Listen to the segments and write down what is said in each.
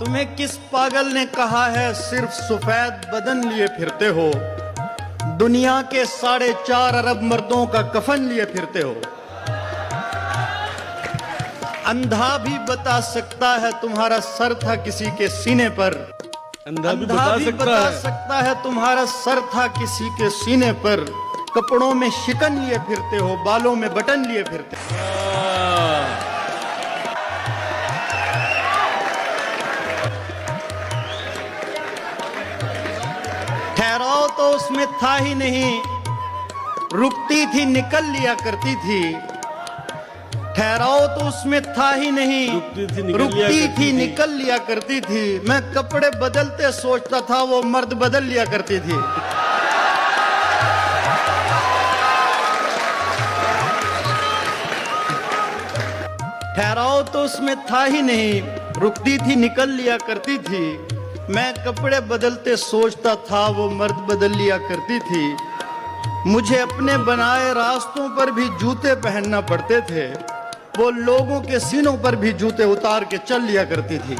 तुम्हें किस पागल ने कहा है सिर्फ सफेद बदन लिए फिरते हो? दुनिया के 4.5 अरब मर्दों का कफन लिए फिरते हो। अंधा भी बता सकता है तुम्हारा सर था किसी के सीने पर। अंधा भी बता सकता है तुम्हारा सर था किसी के सीने पर। कपड़ों में शिकन लिए फिरते हो, बालों में बटन लिए फिरते हो। ठहराव तो उसमें था ही नहीं, रुकती थी निकल लिया करती थी। ठहराव तो उसमें था ही नहीं, रुकती थी निकल लिया करती थी। मैं कपड़े बदलते सोचता था, वो मर्द बदल लिया करती थी। ठहराव तो उसमें था ही नहीं, रुकती थी निकल लिया करती थी। मैं कपड़े बदलते सोचता था, वो मर्द बदल लिया करती थी। मुझे अपने बनाए रास्तों पर भी जूते पहनना पड़ते थे, वो लोगों के सीनों पर भी जूते उतार के चल लिया करती थी।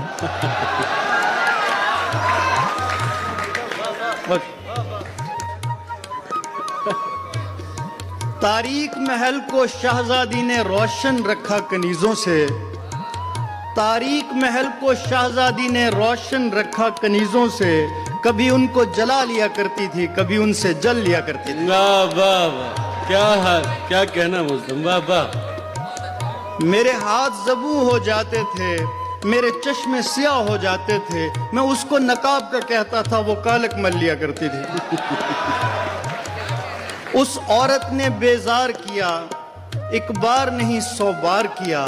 तारीक महल को शहजादी ने रोशन रखा कनीजों से। तारीक महल को शहजादी ने रोशन रखा कनीजों से। कभी उनको जला लिया करती थी, कभी उनसे जल लिया करती थी। वाह वाह वाह, क्या हाल, क्या कहना मुस्लिम, वाह वाह। मेरे हाथ जबू हो जाते थे, मेरे चश्मे सियाह हो जाते थे। मैं उसको नकाब का कहता था, वो कालक मल लिया करती थी। उस औरत ने बेजार किया, एक बार नहीं 100 बार किया।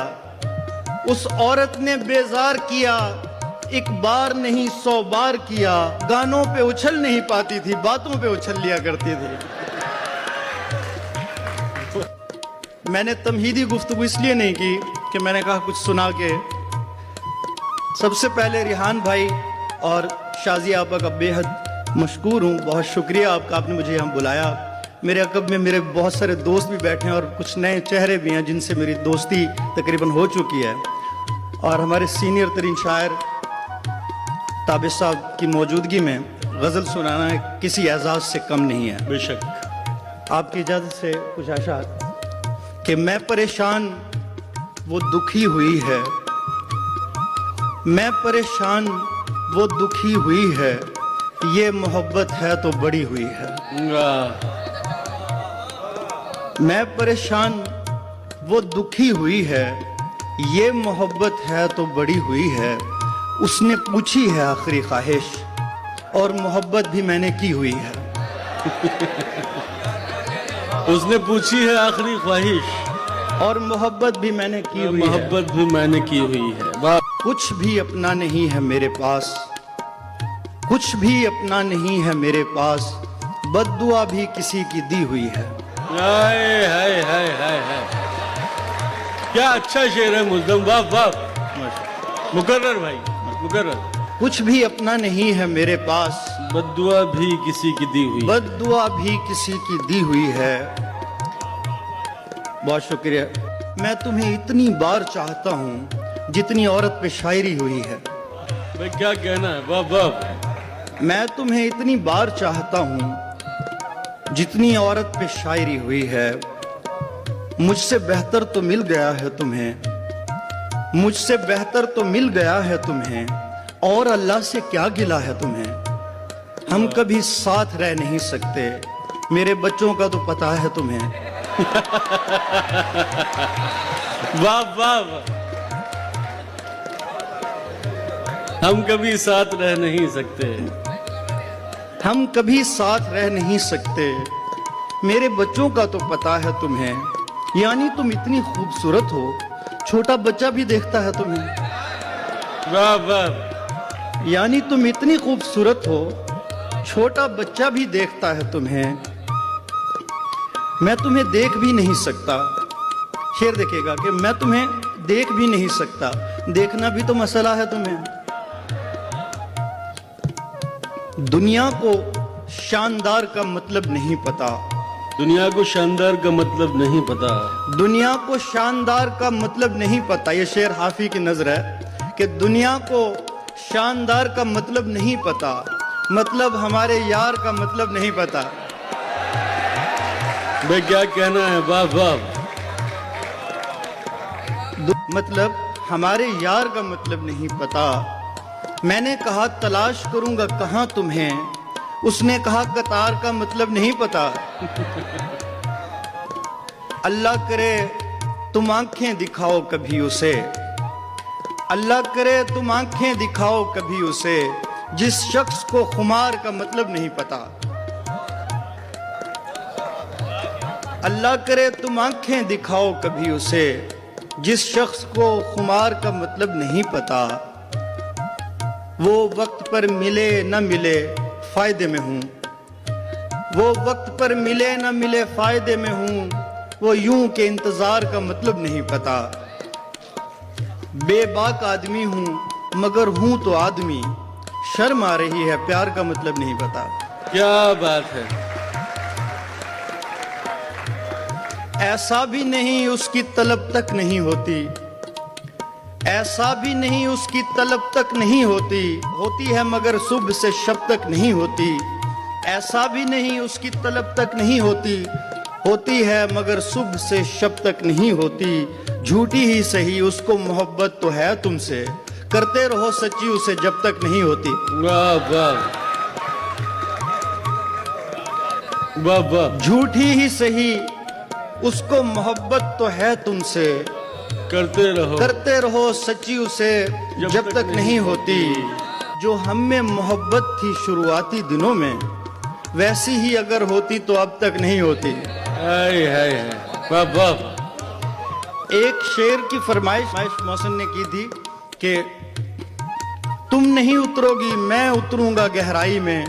उस औरत ने बेजार किया, एक बार नहीं 100 बार किया। गानों पे उछल नहीं पाती थी, बातों पे उछल लिया करती थी। मैंने तमहीदी गुफ्तगू इसलिए नहीं की कि मैंने कहा कुछ सुना के। सबसे पहले रिहान भाई और शाजिया आपा का बेहद मशकूर हूँ, बहुत शुक्रिया आपका, आपने मुझे यहाँ बुलाया। मेरे अकब में मेरे बहुत सारे दोस्त भी बैठे हैं और कुछ नए चेहरे भी हैं जिनसे मेरी दोस्ती तकरीबन हो चुकी है। और हमारे सीनियर तरीन शायर ताबिश साहब की मौजूदगी में गज़ल सुनाना किसी एजाज़ से कम नहीं है। बेशक। आपकी इजाज़त से कुछ आशात कि मैं परेशान वो दुखी हुई है। मैं परेशान वो दुखी हुई है, ये मोहब्बत है तो बड़ी हुई है। मैं परेशान वो दुखी हुई है, ये मोहब्बत है तो बड़ी हुई है। उसने पूछी है आखिरी ख्वाहिश, और मोहब्बत भी मैंने की हुई है। उसने पूछी है आखिरी ख्वाहिश, और मोहब्बत भी मैंने की हुई है। मोहब्बत भी मैंने की हुई है। वाह। कुछ भी अपना नहीं है मेरे पास, कुछ भी अपना नहीं है मेरे पास। बद्दुआ भी किसी की दी हुई है। हाय हाय हाय हाय हाय, क्या अच्छा शेर है मुल्ज़म, वाह वाह। मुकर्रर भाई, मुकर्रर। कुछ भी अपना नहीं है मेरे पास, बद्दुआ भी किसी की दी हुई। बद्दुआ भी किसी की दी हुई है। बहुत शुक्रिया। मैं तुम्हें इतनी बार चाहता हूँ जितनी औरत पे शायरी हुई है। भाई क्या कहना है, वाह वाह। मैं तुम्हें इतनी बार चाहता हूँ जितनी औरत पे शायरी हुई है। मुझसे बेहतर तो मिल गया है तुम्हें, मुझसे बेहतर तो मिल गया है तुम्हें। और अल्लाह से क्या गिला है तुम्हें। हम कभी साथ रह नहीं सकते, मेरे बच्चों का तो पता है तुम्हें। वाह वाह वाह। हम कभी साथ रह नहीं सकते, हम कभी साथ रह नहीं सकते, मेरे बच्चों का तो पता है तुम्हें। यानी तुम इतनी खूबसूरत हो, छोटा बच्चा भी देखता है तुम्हें। वाह वाह। यानी तुम इतनी खूबसूरत हो, छोटा बच्चा भी देखता है तुम्हें। मैं तुम्हें देख भी नहीं सकता। शेर देखेगा कि मैं तुम्हें देख भी नहीं सकता, देखना भी तो मसला है तुम्हें। दुनिया को शानदार का मतलब नहीं पता, दुनिया को शानदार का मतलब नहीं पता। दुनिया को शानदार का मतलब नहीं पता। ये शेर हाफी की नजर है कि दुनिया को शानदार का मतलब नहीं पता, मतलब हमारे यार का मतलब नहीं पता। भाई क्या कहना है, वाह वाह। मतलब हमारे यार का मतलब नहीं पता। मैंने कहा तलाश करूंगा कहां तुम्हें, उसने कहा कतार का मतलब नहीं पता। अल्लाह करे तुम आंखें दिखाओ कभी उसे, अल्लाह करे तुम आंखें दिखाओ कभी उसे, जिस शख्स को खुमार का मतलब नहीं पता। अल्लाह करे तुम आंखें दिखाओ कभी उसे, जिस शख्स को खुमार का मतलब नहीं पता। वो वक्त पर मिले न मिले फायदे में हूं, वो वक्त पर मिले न मिले फायदे में हूं, वो यूं के इंतजार का मतलब नहीं पता। बेबाक आदमी हूं मगर हूं तो आदमी, शर्म आ रही है प्यार का मतलब नहीं पता। क्या बात है। ऐसा भी नहीं उसकी तलब तक नहीं होती, ऐसा भी नहीं उसकी तलब तक नहीं होती, होती है मगर सुबह से शब तक नहीं होती। ऐसा भी नहीं उसकी तलब तक नहीं होती, होती है मगर सुबह से शब तक नहीं होती। झूठी ही सही उसको मोहब्बत तो है तुमसे, करते रहो सच्ची उसे जब तक नहीं होती। वाह वाह वाह वाह। झूठी ही सही उसको मोहब्बत तो है तुमसे, करते रहो सच्ची उसे जब तक नहीं होती। जो हम में मोहब्बत थी शुरुआती दिनों में, वैसी ही अगर होती तो अब तक नहीं होती। हाय हाय वाह वाह। एक शेर की फरमाइश मौसन ने की थी कि तुम नहीं उतरोगी मैं उतरूंगा गहराई में,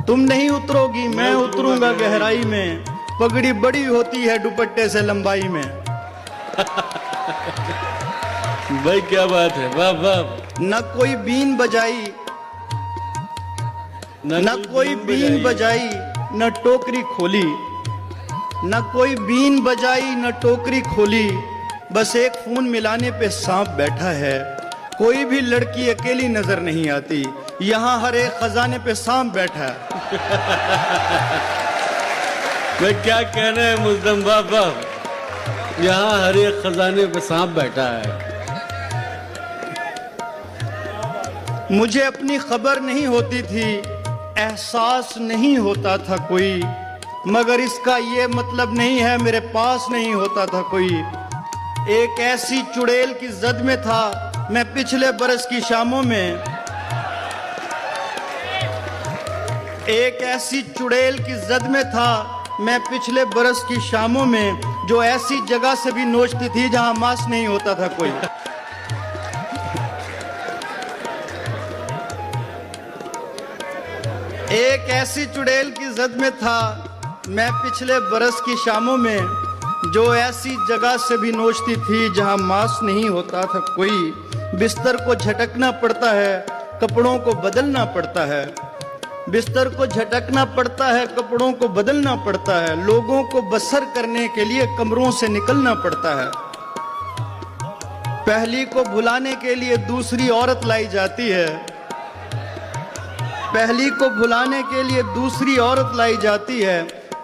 तुम नहीं उतरोगी मैं उतरूंगा गहराई में, पगड़ी बड़ी होती है दुपट्टे से लंबाई में। भाई क्या बात है, वाह वाह। न कोई बीन बजाई, न कोई बीन बजाई न टोकरी खोली, न कोई बीन बजाई न टोकरी खोली, बस एक फोन मिलाने पे सांप बैठा है। कोई भी लड़की अकेली नजर नहीं आती, यहाँ हर एक खजाने पे सांप बैठा है। मैं क्या कहना है मुल्ज़म, वाह वाह। यहाँ हर एक खजाने पे सांप बैठा है। मुझे अपनी खबर नहीं होती थी, एहसास नहीं होता था कोई, मगर इसका ये मतलब नहीं है मेरे पास नहीं होता था कोई। एक ऐसी चुड़ैल की जद में था मैं पिछले बरस की शामों में, एक ऐसी चुड़ैल की जद में था मैं पिछले बरस की शामों में, जो ऐसी जगह से भी नोचती थी जहां मांस नहीं होता था कोई। एक ऐसी चुड़ैल की जद में था मैं पिछले बरस की शामों में, जो ऐसी जगह से भी नोचती थी जहां मांस नहीं होता था कोई। बिस्तर को झटकना पड़ता है, कपड़ों को बदलना पड़ता है, बिस्तर को झटकना पड़ता है, कपड़ों को बदलना पड़ता है, लोगों को बसर करने के लिए कमरों से निकलना पड़ता है। पहली को भुलाने के लिए दूसरी औरत लाई जाती है, पहली को भुलाने के लिए दूसरी औरत लाई जाती है,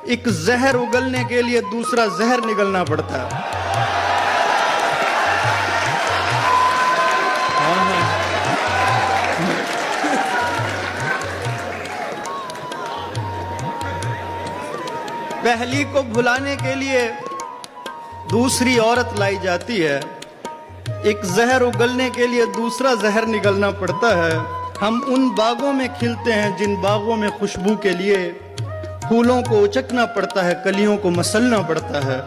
एक जहर उगलने के लिए दूसरा जहर निगलना पड़ता है। पहली को भुलाने के लिए दूसरी औरत लाई जाती है, एक जहर उगलने के लिए दूसरा जहर निगलना पड़ता है। हम उन बागों में खिलते हैं जिन बागों में खुशबू के लिए फूलों को उचकना पड़ता है, कलियों को मसलना पड़ता है।